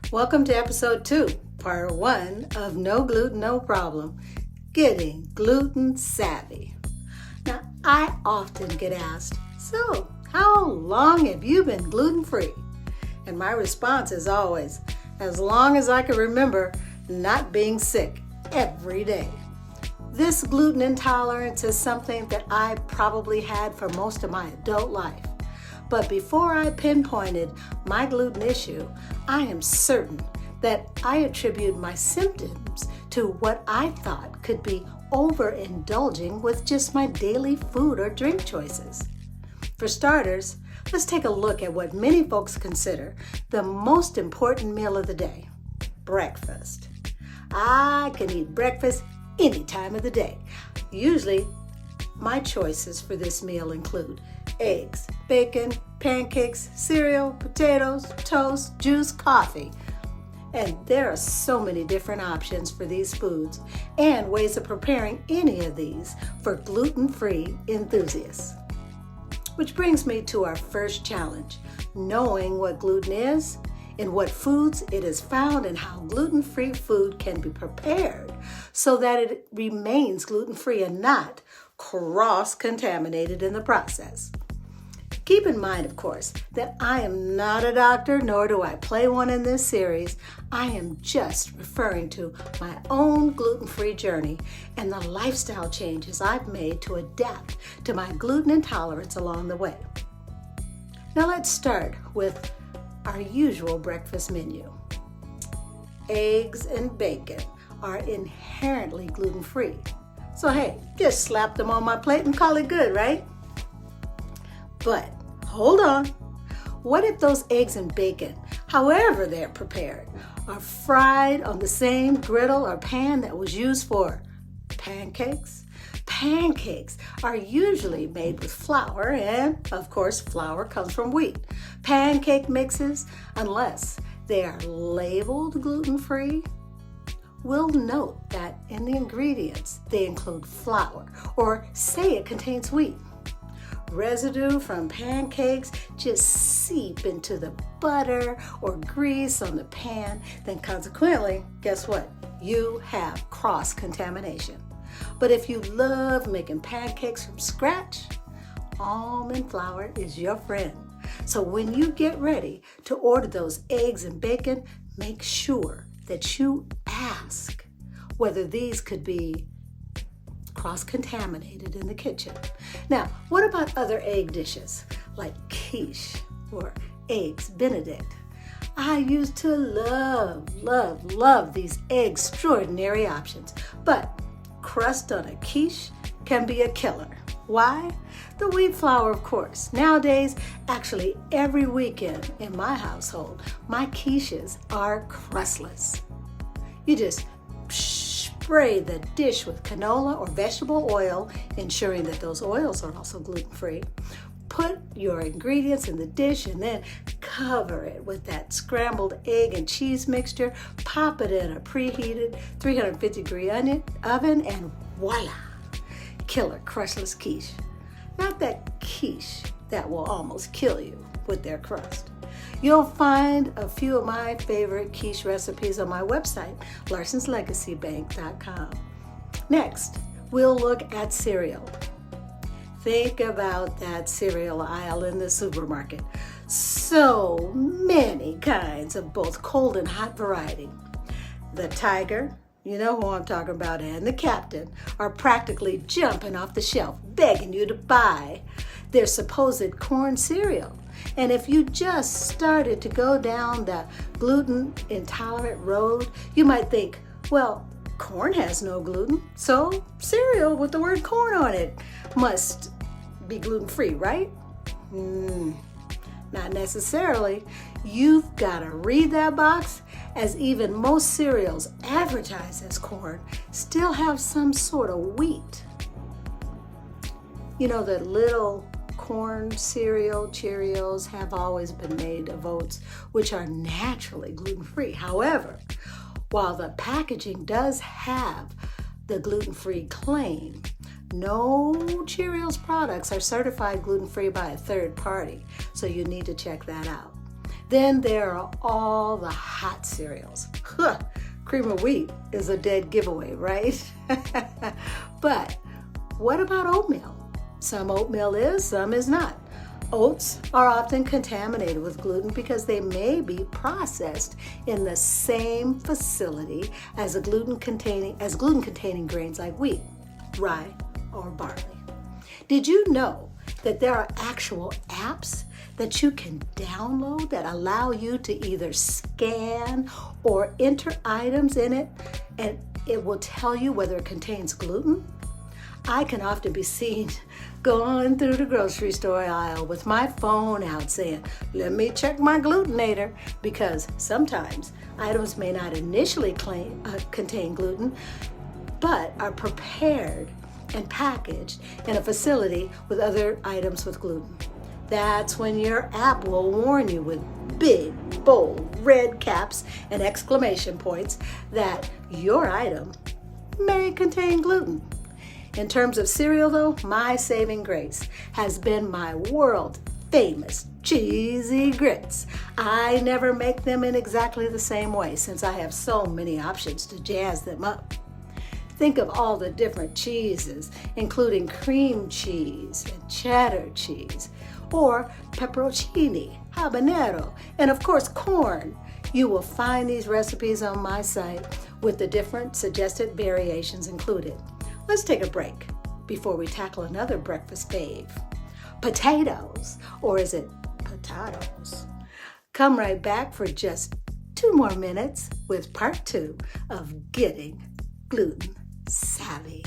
Welcome to episode 2, part 1 of No Gluten, No Problem, Getting Gluten Savvy. Now, I often get asked, so how long have you been gluten-free? And my response is always, as long as I can remember not being sick every day. This gluten intolerance is something that I probably had for most of my adult life. But before I pinpointed my gluten issue, I am certain that I attribute my symptoms to what I thought could be overindulging with just my daily food or drink choices. For starters, let's take a look at what many folks consider the most important meal of the day, breakfast. I can eat breakfast any time of the day. Usually, my choices for this meal include eggs, bacon, pancakes, cereal, potatoes, toast, juice, coffee. And there are so many different options for these foods and ways of preparing any of these for gluten-free enthusiasts. Which brings me to our first challenge, knowing what gluten is, in what foods it is found, and how gluten-free food can be prepared so that it remains gluten-free and not cross-contaminated in the process. Keep in mind, of course, that I am not a doctor, nor do I play one in this series. I am just referring to my own gluten-free journey and the lifestyle changes I've made to adapt to my gluten intolerance along the way. Now let's start with our usual breakfast menu. Eggs and bacon are inherently gluten-free. So hey, just slap them on my plate and call it good, right? But hold on. What if those eggs and bacon, however they're prepared, are fried on the same griddle or pan that was used for pancakes? Pancakes are usually made with flour, and of course, flour comes from wheat. Pancake mixes, unless they are labeled gluten-free, we'll note that in the ingredients they include flour or say it contains wheat. Residue from pancakes just seep into the butter or grease on the pan, then consequently, guess what? You have cross-contamination. But if you love making pancakes from scratch, almond flour is your friend. So when you get ready to order those eggs and bacon, make sure that you ask whether these could be cross-contaminated in the kitchen. Now, what about other egg dishes like quiche or eggs Benedict? I used to love these extraordinary options, but crust on a quiche can be a killer. Why? The wheat flour, of course. Nowadays, actually every weekend in my household, my quiches are crustless. You just spray the dish with canola or vegetable oil, ensuring that those oils are also gluten-free. Put your ingredients in the dish and then cover it with that scrambled egg and cheese mixture. Pop it in a preheated 350-degree oven and voila! Killer crustless quiche. Not that quiche that will almost kill you with their crust. You'll find a few of my favorite quiche recipes on my website, larsonslegacybank.com. Next, we'll look at cereal. Think about that cereal aisle in the supermarket. So many kinds of both cold and hot variety. The Tiger, you know who I'm talking about, and the Captain are practically jumping off the shelf, begging you to buy their supposed corn cereal. And if you just started to go down the gluten intolerant road, you might think, well, corn has no gluten, so cereal with the word corn on it must be gluten-free, right? Not necessarily. You've got to read that box, as even most cereals advertised as corn still have some sort of wheat. You know, the little corn cereal Cheerios have always been made of oats, which are naturally gluten-free. However, while the packaging does have the gluten-free claim, no Cheerios products are certified gluten-free by a third party, so you need to check that out. Then there are all the hot cereals. Huh, cream of wheat is a dead giveaway, right? But what about oatmeal? Some oatmeal is, some is not. Oats are often contaminated with gluten because they may be processed in the same facility as gluten-containing grains like wheat, rye, or barley. Did you know that there are actual apps that you can download that allow you to either scan or enter items in it, and it will tell you whether it contains gluten? I can often be seen going through the grocery store aisle with my phone out saying, "Let me check my glutenator," because sometimes items may not initially contain gluten, but are prepared and packaged in a facility with other items with gluten. That's when your app will warn you with big, bold, red caps and exclamation points that your item may contain gluten. In terms of cereal though, my saving grace has been my world famous cheesy grits. I never make them in exactly the same way since I have so many options to jazz them up. Think of all the different cheeses, including cream cheese and cheddar cheese, or pepperoncini, habanero, and of course corn. You will find these recipes on my site with the different suggested variations included. Let's take a break before we tackle another breakfast fave. Potatoes, or is it potatoes? Come right back for just 2 more minutes with part 2 of Getting Gluten Savvy.